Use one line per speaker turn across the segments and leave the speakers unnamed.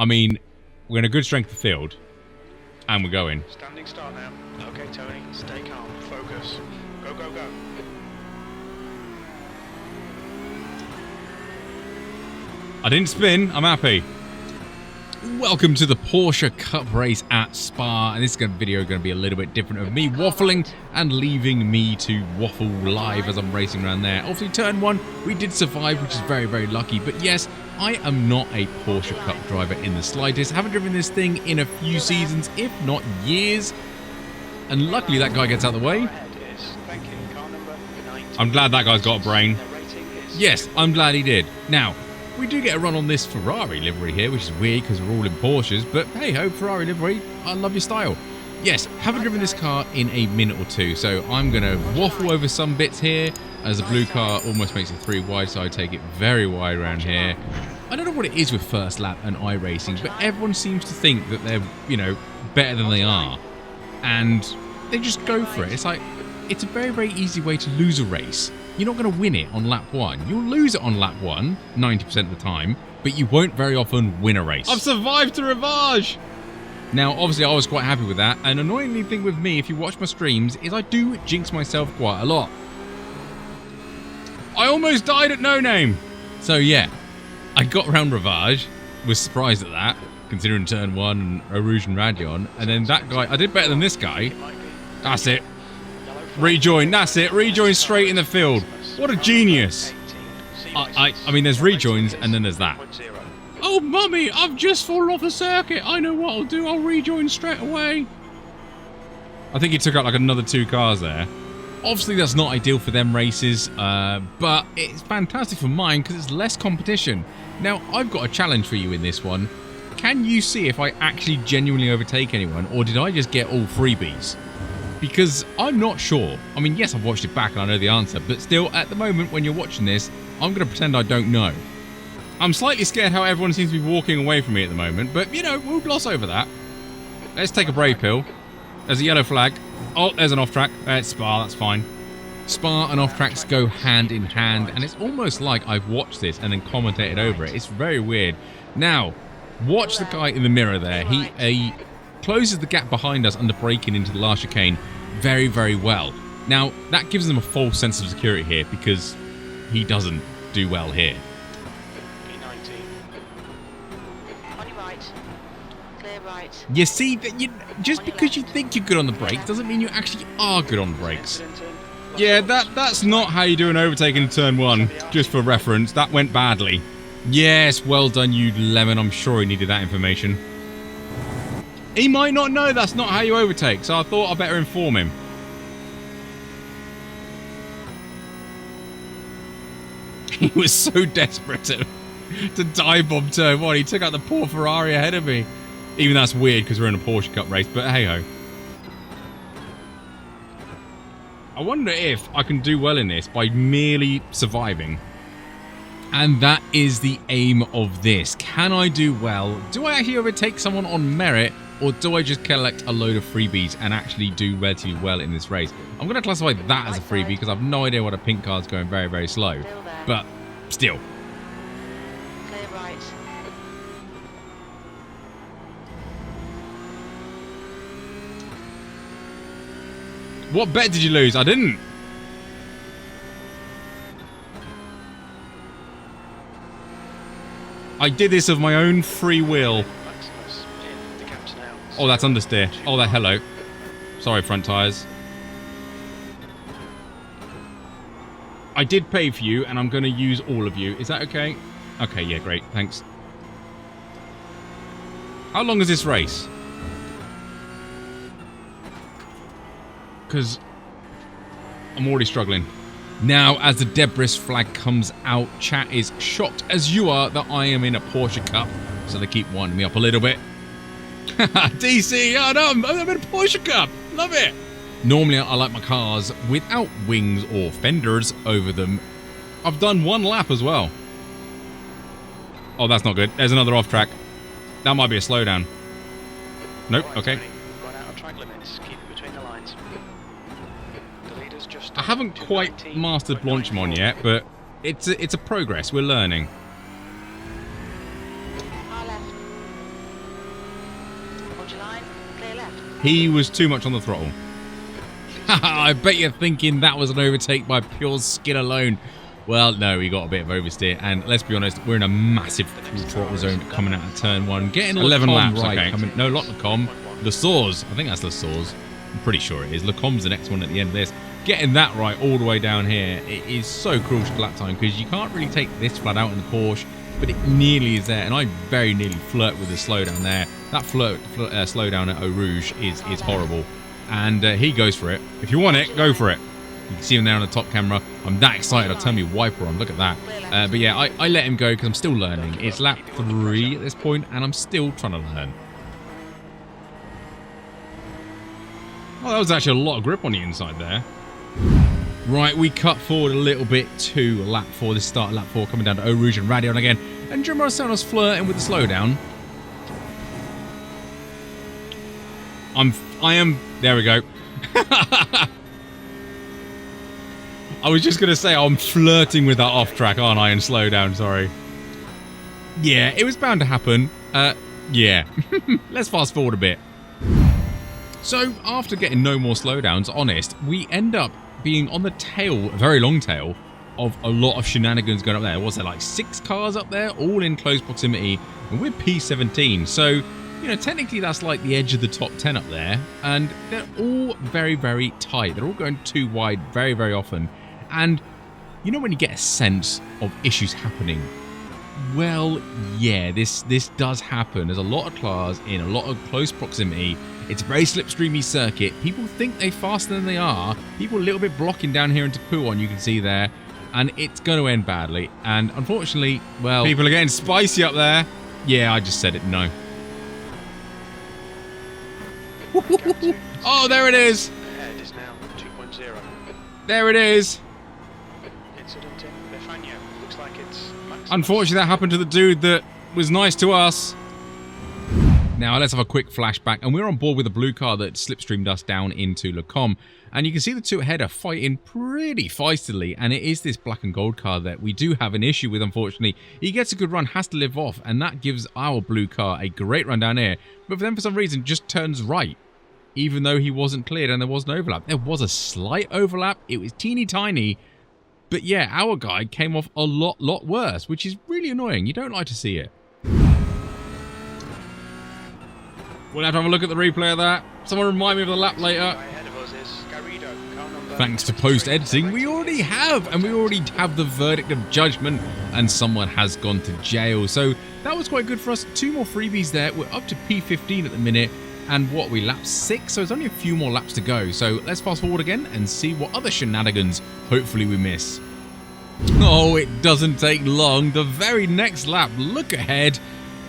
I mean, we're in a good strength of field, and we're going.
Standing start now. Okay, Tony, stay calm. Focus. Go, go, go.
I didn't spin. I'm happy. Welcome to the Porsche Cup race at Spa, and this video is going to be a little bit different of me waffling and leaving me to waffle live as I'm racing around there. Obviously, turn 1, we did survive, which is very, very lucky. But yes, I am not a Porsche Cup driver in the slightest. Haven't driven this thing in a few seasons, if not years. And luckily, that guy gets out of the way. I'm glad that guy's got a brain. Yes, I'm glad he did. Now, we do get a run on this Ferrari livery here, which is weird because we're all in Porsches, but hey ho, Ferrari livery, I love your style. Yes, haven't driven this car in a minute or two, so I'm going to waffle over some bits here, as the blue car almost makes it 3 wide, so I take it very wide around here. I don't know what it is with first lap and iRacing, but everyone seems to think that they're, you know, better than they are, and they just go for it. It's like, it's a very, very easy way to lose a race. You're not going to win it on lap 1. You'll lose it on lap 1, 90% of the time, but you won't very often win a race. I've survived to Rivage! Now, obviously, I was quite happy with that. An annoyingly thing with me, if you watch my streams, is I do jinx myself quite a lot. I almost died at No Name! So, yeah, I got around Rivage, was surprised at that, considering turn 1 and Rouge and Radion, and then that guy, I did better than this guy. That's it. Rejoin, that's it. Rejoin straight in the field. What a genius. I mean, there's rejoins and then there's that. Oh, mummy, I've just fallen off the circuit. I know what I'll do. I'll rejoin straight away. I think he took out like another 2 cars there. Obviously, that's not ideal for them races, but it's fantastic for mine because it's less competition. Now, I've got a challenge for you in this one. Can you see if I actually genuinely overtake anyone, or did I just get all freebies? Because I'm not sure. I mean, yes, I've watched it back and I know the answer, but still, at the moment when you're watching this, I'm going to pretend I don't know. I'm slightly scared how everyone seems to be walking away from me at the moment, but, you know, we'll gloss over that. Let's take a brave pill. There's a yellow flag. Oh, there's an off-track. It's Spa, that's fine. Spa and off-tracks go hand in hand, and it's almost like I've watched this and then commentated over it. It's very weird. Now, watch the guy in the mirror there. He closes the gap behind us under braking into the last chicane very, very well. Now, that gives them a false sense of security here because he doesn't do well here.
On your right. Clear right.
You see, that just because you think you're good on the brakes doesn't mean you actually are good on the brakes. Yeah, that's not how you do an overtake in turn 1, just for reference. That went badly. Yes, well done, you lemon. I'm sure he needed that information. He might not know that's not how you overtake, so I thought I'd better inform him. He was so desperate to dive bomb turn 1. He took out the poor Ferrari ahead of me. Even that's weird because we're in a Porsche Cup race, but hey-ho. I wonder if I can do well in this by merely surviving. And that is the aim of this. Can I do well? Do I actually overtake someone on merit, or do I just collect a load of freebies and actually do relatively well in this race? I'm going to classify that as a freebie because I've no idea what a pink car's going very, very slow. But still.
Clear right.
What bet did you lose? I didn't. I did this of my own free will. Oh, that's understeer. Oh, that hello. Sorry, front tyres. I did pay for you, and I'm going to use all of you. Is that okay? Okay, yeah, great. Thanks. How long is this race? Because I'm already struggling. Now, as the debris flag comes out, chat is shocked, as you are, that I am in a Porsche Cup. So they keep winding me up a little bit. DC, oh no, I'm in a Porsche Cup. Love it. Normally, I like my cars without wings or fenders over them. I've done 1 lap as well. Oh, that's not good. There's another off track. That might be a slowdown. Nope, okay. I haven't quite mastered Blanchimont yet, but it's a progress. We're learning.
Hold your line. Clear left.
He was too much on the throttle. I bet you're thinking that was an overtake by pure skill alone. Well, no, he got a bit of oversteer, and let's be honest, we're in a massive full throttle zone coming out of turn 1. Getting 11 laps, right. Okay. No, not Lecombe. Lecores. I think that's Lecores. I'm pretty sure it is. Lecombe's the next one at the end of this. Getting that right all the way down here, it is so crucial to lap time, because you can't really take this flat out in the Porsche, but it nearly is there, and I very nearly flirt with the slowdown there. That slowdown at Eau Rouge is horrible, and he goes for it. If you want it, go for it. You can see him there on the top camera. I'm that excited, I'll turn my wiper on. Look at that. But yeah, I let him go because I'm still learning. It's lap 3 at this point, and I'm still trying to learn. Oh, that was actually a lot of grip on the inside there. Right, we cut forward a little bit to lap 4. This start of lap 4, coming down to Eau Rouge and Radion again. And Jim Ross was flirting with the slowdown. I am, there we go. I was just going to say I'm flirting with that off track, aren't I, and slow down, sorry. Yeah, it was bound to happen. Yeah. Let's fast forward a bit. So, after getting no more slowdowns, honest, we end up being on the tail, a very long tail, of a lot of shenanigans going up there. Was there like 6 cars up there, all in close proximity, and we're P17. So, you know, technically that's like the edge of the top 10 up there, and they're all very, very tight. They're all going too wide very, very often. And you know when you get a sense of issues happening? Well, yeah, this does happen. There's a lot of cars in a lot of close proximity. It's a very slipstreamy circuit. People think they're faster than they are. People a little bit blocking down here into Pouon, you can see there. And it's going to end badly. And unfortunately, well, people are getting spicy up there. Yeah, I just said it, no. Oh, there it is.
Ahead is now 2.0.
There it is.
Incident in Befagno. Looks like it's maximum.
Unfortunately, that happened to the dude that was nice to us. Now, let's have a quick flashback, and we're on board with a blue car that slipstreamed us down into Lecombe. And you can see the two ahead are fighting pretty feistily, and it is this black and gold car that we do have an issue with, unfortunately. He gets a good run, has to live off, and that gives our blue car a great run down here. But for them, for some reason, just turns right, even though he wasn't cleared and there was an overlap. There was a slight overlap. It was teeny tiny. But yeah, our guy came off a lot worse, which is really annoying. You don't like to see it. We'll have to have a look at the replay of that. Someone remind me of the lap later.
Ahead of us is Garrido, car number
Thanks to post-editing, we already have. And we already have the verdict of judgment. And someone has gone to jail. So that was quite good for us. 2 more freebies there. We're up to P15 at the minute. And what, we lap 6? So it's only a few more laps to go. So let's fast forward again and see what other shenanigans hopefully we miss. Oh, it doesn't take long. The very next lap, look ahead.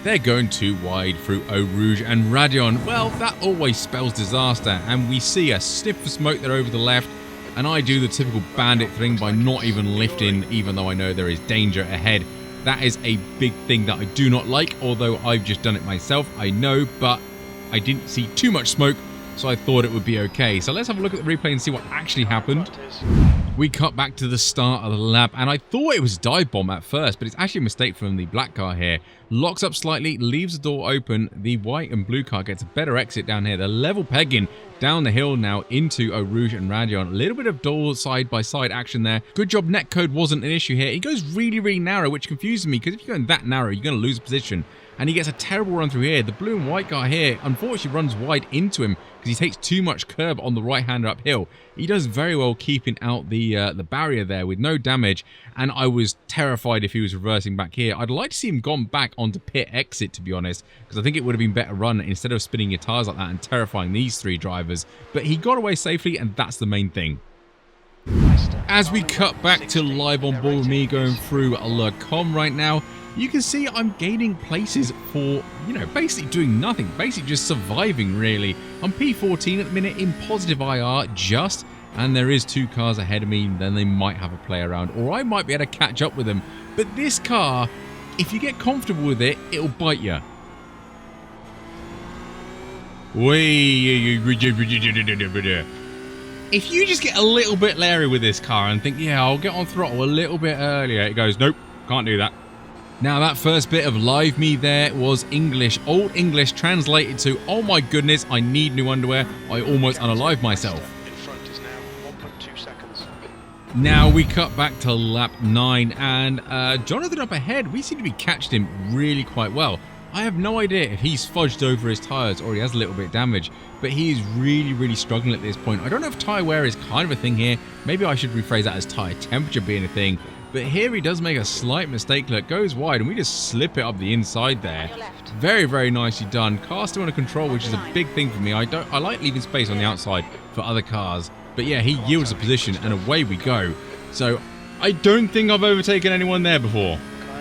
They're going too wide through Eau Rouge and Radion. Well, that always spells disaster, and we see a sniff of smoke there over the left, and I do the typical bandit thing by not even lifting, even though I know there is danger ahead. That is a big thing that I do not like, although I've just done it myself, I know, but I didn't see too much smoke, so I thought it would be okay. So let's have a look at the replay and see what actually happened. We cut back to the start of the lap, and I thought it was a dive bomb at first, but it's actually a mistake from the black car here. Locks up slightly, leaves the door open. The white and blue car gets a better exit down here. They're level pegging down the hill now into Eau Rouge and Radion. A little bit of door side-by-side action there. Good job netcode wasn't an issue here. He goes really narrow, which confuses me, because if you're going that narrow, you're going to lose a position. And he gets a terrible run through here. The blue and white guy here, unfortunately, runs wide into him because he takes too much curb on the right-hander uphill. He does very well keeping out the barrier there with no damage, and I was terrified if he was reversing back here. I'd like to see him gone back onto pit exit, to be honest, because I think it would have been better run instead of spinning your tires like that and terrifying these 3 drivers. But he got away safely, and that's the main thing. As we cut back to live on board with me going through Lecombe right now, you can see I'm gaining places for, you know, basically doing nothing. Basically just surviving, really. I'm P14 at the minute in positive IR, just. And there is 2 cars ahead of me. Then they might have a play around. Or I might be able to catch up with them. But this car, if you get comfortable with it, it'll bite you. If you just get a little bit leery with this car and think, yeah, I'll get on throttle a little bit earlier. It goes, nope, can't do that. Now that first bit of live me there was English, Old English translated to, oh my goodness, I need new underwear. I almost unalived myself.
In front is now 1.2 seconds.
Now we cut back to lap 9 and Jonathan up ahead, we seem to be catching him really quite well. I have no idea if he's fudged over his tyres or he has a little bit of damage, but he is really struggling at this point. I don't know if tyre wear is kind of a thing here. Maybe I should rephrase that as tyre temperature being a thing. But here he does make a slight mistake. Look, goes wide and we just slip it up the inside there. Very nicely done. Car still under control, which is a big thing for me. I like leaving space on the outside for other cars. But yeah, he yields the position and away we go. So I don't think I've overtaken anyone there before.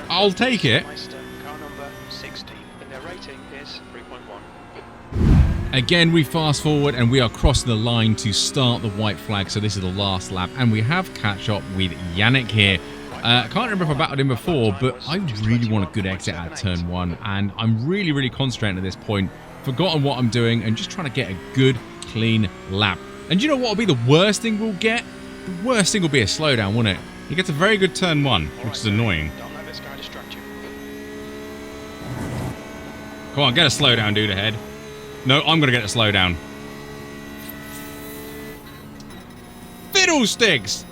I'll take it.
Car number 60, and their rating is 3.1.
Again, we fast forward and we are crossing the line to start the white flag. So this is the last lap and we have catch up with Yannick here. I can't remember if I battled him before, but I really want a good exit out of turn 1 and I'm really concentrating at this point. Forgotten what I'm doing and just trying to get a good, clean lap. And you know what will be the worst thing we'll get? The worst thing will be a slowdown, won't it? He gets a very good turn 1, which is annoying.
Don't let this guy distract you.
Come on, get a slowdown, dude, ahead. No, I'm going to get a slowdown. Fiddlesticks!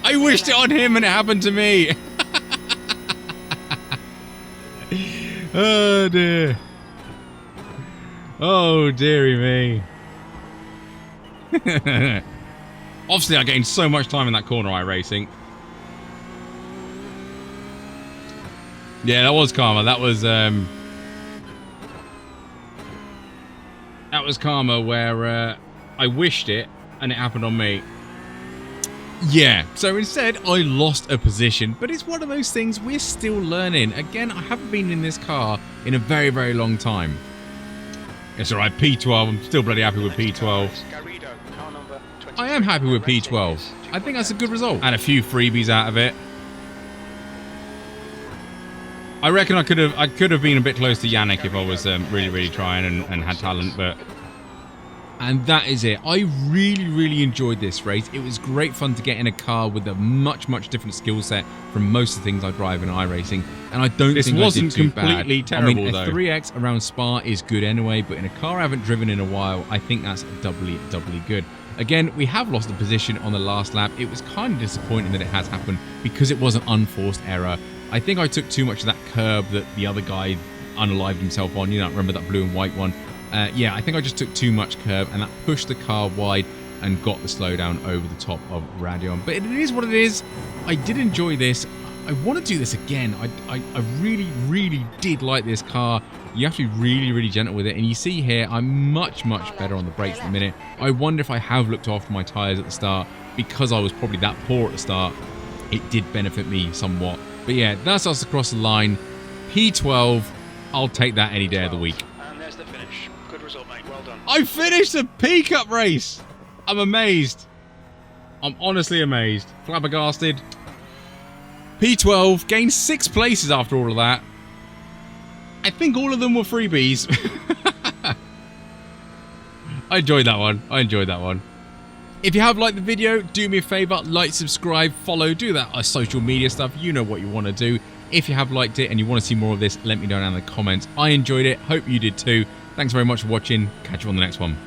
I wished it on him and it happened to me. Oh dear. Oh dearie me. Obviously I gained so much time in that corner iRacing. Yeah, that was karma. That was karma where I wished it and it happened on me. Yeah, so instead I lost a position, but it's one of those things we're still learning. Again, I haven't been in this car in a very long time. It's alright, P12, I'm still bloody happy with P12. I am happy with P12. I think that's a good result. And a few freebies out of it. I reckon I could have been a bit close to Yannick if I was really trying and had talent, but... And that is it. I really enjoyed this race. It was great fun to get in a car with a much different skill set from most of the things I drive in iRacing. And I don't think I did too bad.
Completely terrible,
I mean, a
though.
3X around Spa is good anyway, but in a car I haven't driven in a while, I think that's doubly good. Again, we have lost a position on the last lap. It was kind of disappointing that it has happened because it was an unforced error. I think I took too much of that curb that the other guy unalived himself on. You know, remember that blue and white one? Yeah, I think I just took too much curb and that pushed the car wide and got the slowdown over the top of Radeon. But it is what it is. I did enjoy this. I want to do this again. I really did like this car. You have to be really gentle with it. And you see here, I'm much better on the brakes at the minute. I wonder if I have looked after my tyres at the start because I was probably that poor at the start. It did benefit me somewhat. But yeah, that's us across the line. P12, I'll take that any day of the week.
And there's the finish. Good result, mate. Well done.
I finished a P Cup race. I'm amazed. I'm honestly amazed. Flabbergasted. P12, gained 6 places after all of that. I think all of them were freebies. I enjoyed that one. If you have liked the video, do me a favour, like, subscribe, follow, do that social media stuff. You know what you want to do. If you have liked it and you want to see more of this, let me know down in the comments. I enjoyed it. Hope you did too. Thanks very much for watching. Catch you on the next one.